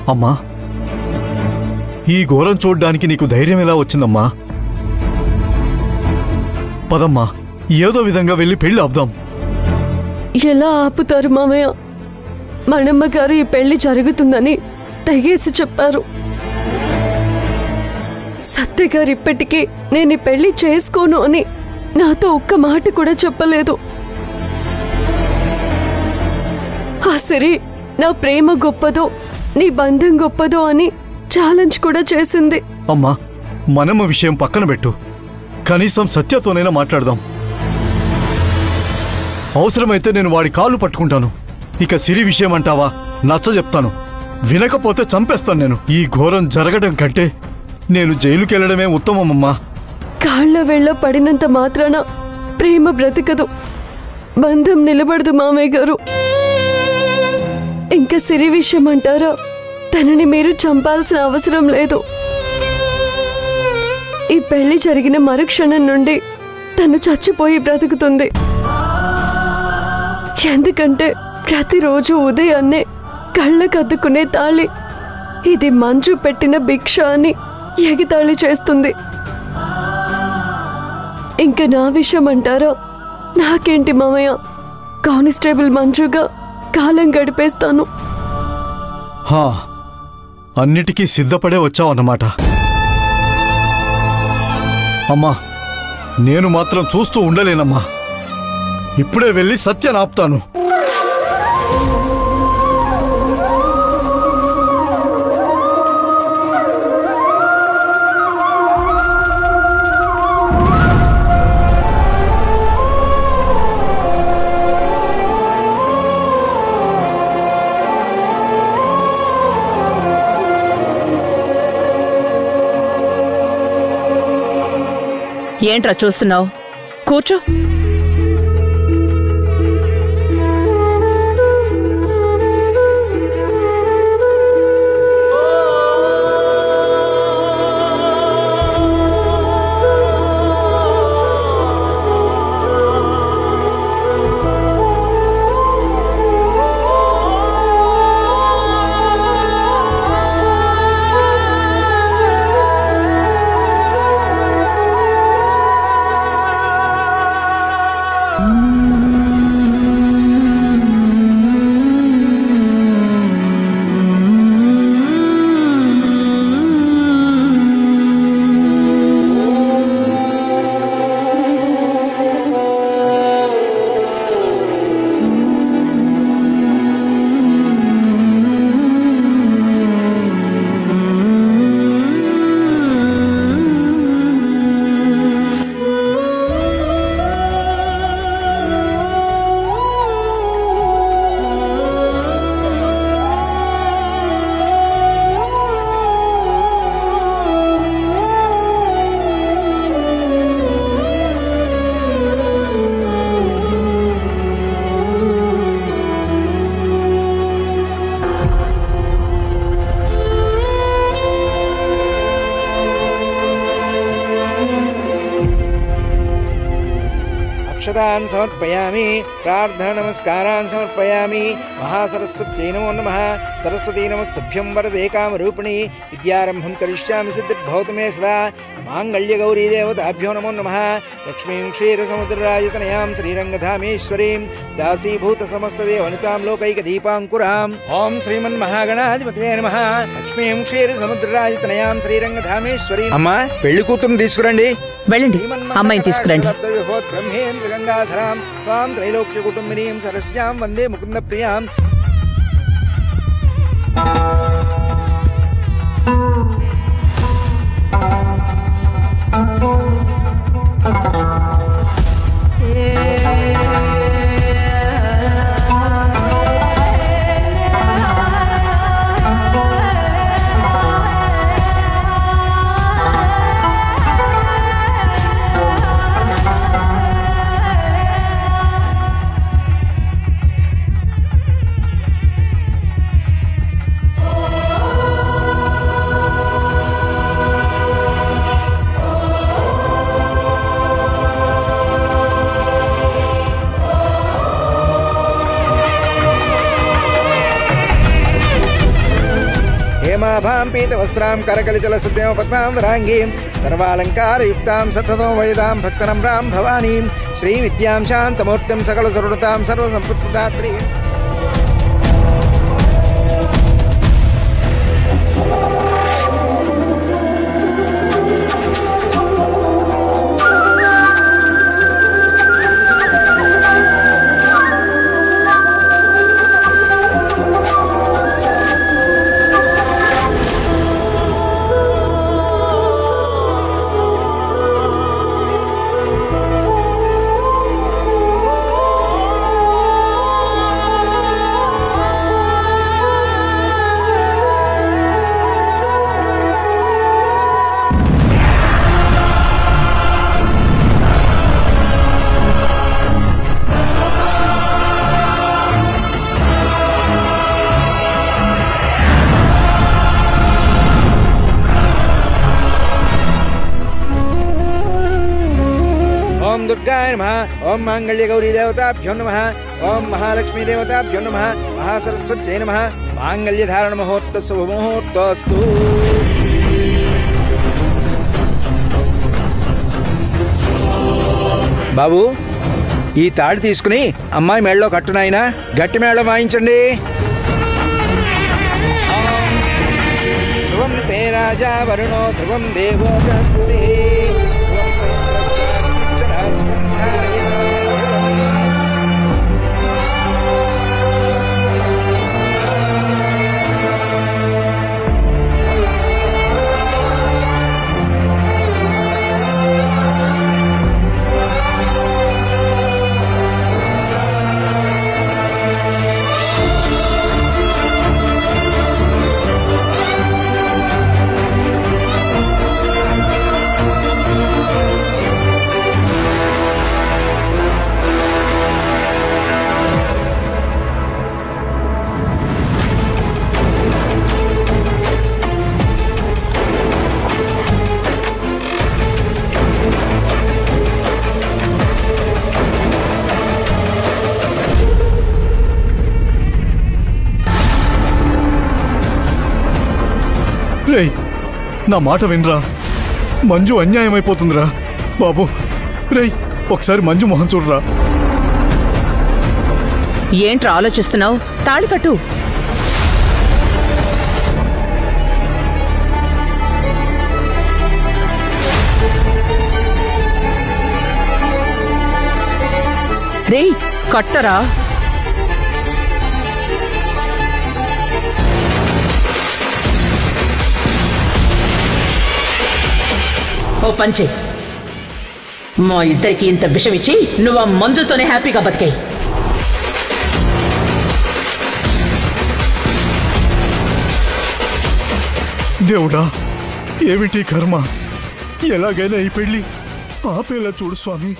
అమ్మా, ఈ ఘోరం చూడ్డానికి నీకు ధైర్యం ఎలా వచ్చిందమ్మా? పదమ్మా, ఏదో విధంగా వెళ్ళి పెళ్లి ఆపుదాం. ఎలా ఆపుతారు మామయ్య? మనమ్మ గారు ఈ పెళ్లి జరుగుతుందని తెగేసి చెప్పారు. సత్య గారు ఇప్పటికీ నేను ఈ పెళ్లి చేసుకోను అని నాతో ఒక్క మాట కూడా చెప్పలేదు. ఆ సిరి నా ప్రేమ గొప్పదో నీ బంధం గొప్పదో అని ఛాలెంజ్ కూడా చేసింది. అమ్మా, మనమ్మ విషయం పక్కన పెట్టు. కనీసం సత్యతోనైనా మాట్లాడదాం. అవసరమైతే నేను వాడి కాళ్ళు పట్టుకుంటాను. ఇక సిరి విషయం అంటావా? నచ్చ చెప్తాను. వినకపోతే చంపేస్తాను నేను. ఈ ఘోరం జరగడం కంటే నేను జైలుకెళ్లడమే ఉత్తమమ్మా. కాళ్ల వెళ్ళ పడినంత మాత్రాన ప్రేమ బ్రతకదు, బంధం నిలబడదు మామయ్య గారు. ఇంకా సిరి విషయం అంటారా? తనని మీరు చంపాల్సిన అవసరం లేదు. ఈ పెళ్లి జరిగిన మరుక్షణం నుండి తను చచ్చిపోయి బ్రతుకుతుంది. ఎందుకంటే ప్రతిరోజు ఉదయాన్నే కళ్ళకద్దుకునే తాళి ఇది మంజు పెట్టిన భిక్ష అని ఎగితాళి చేస్తుంది. ఇంకా నా విషయం అంటారా? నాకేంటి మామయ్య, కానిస్టేబుల్ మంజుగా కాలం గడిపేస్తాను. అన్నిటికీ సిద్ధపడే వచ్చావన్నమాట. అమ్మా, నేను మాత్రం చూస్తూ ఉండలేనమ్మా. ఇప్పుడే వెళ్ళి సత్యాన్ని ఆపుతాను. ఏంట్రా చూస్తున్నావు? కూర్చో. अक्षतान् समर्पयामि, प्रार्थना नमस्कारान् समर्पयामि। महासरस्वत्यै नमो नमः। सरस्वती नमस्तुभ्यं वरदे कामरूपिणी, विद्यारम्भं करिष्यामि सिद्धिर्भवतु मे सदा। माङ्गल्यगौरी देवताभ्यो नमो नमः। लक्ष्मीं क्षीरसमुद्रराजतनयां श्रीरङ्गधामेश्वरीं दासीभूतसमस्तदेवनितां लोकैकदीपाङ्कुराम् ॐ श्रीमन्महागणाधिपतये नमः। लक्ष्मीं क्षीरसमुद्रराजतनयां श्रीरङ्गधामेश्वरीं। अम्मा పెళ్లి కూతురుని తీసుకురండి. వెళ్ళండి, అమ్మాయిని తీసుకురండి. ब्रह्मेन्द्र गंगाधरां स्वां त्रैलोक्य कुटुंबिनीं सरस्यां वंदे मुकुंद प्रियां। పద్మనాభాం పీతవస్త్రాం కరకలితలసద్యం పద్మాం వరాంగీం సర్వాలంకారయుక్తాం సతతో వయదాం భక్తనమ్రాం భవానీం శ్రీవిద్యాం శాంతమూర్తిం సకలసరుణతాం సర్వసంపత్ప్రదాత్రీం. ఓం దుర్గాయ నమః. ఓం మాంగళ్య గౌరీ దేవతాభ్యో నమః. ఓం మహాలక్ష్మీ దేవతాభ్యో నమః. మహాసరస్వత్యై నమః. మాంగళ్య ధారణ ముహూర్త శుభముహూర్తోస్తు. బాబు ఈ తాడు తీసుకుని అమ్మాయి మేడలో కట్టునాయన గట్టి మేడలో వాయించండి. ధ్రువం తే రాజా వరుణో ధ్రువం దేవో బృహస్పతి. రేయ్ నా మాట వినరా, మంజు అన్యాయం అయిపోతుందిరా బాబు. రేయ్ ఒకసారి మంజు మొహం చూడరా. ఏంట్రా ఆలోచిస్తున్నావు? తాళి కట్టు. రేయ్ కట్టరా. ఓ పంచే, మా ఇద్దరికి ఇంత విషం ఇచ్చి నువ్వు ఆ మందుతోనే హ్యాపీగా బతికాయి. దేవుడా ఏమిటి కర్మ, ఎలాగైనా ఈ పెళ్లి ఆపేలా చూడు స్వామి.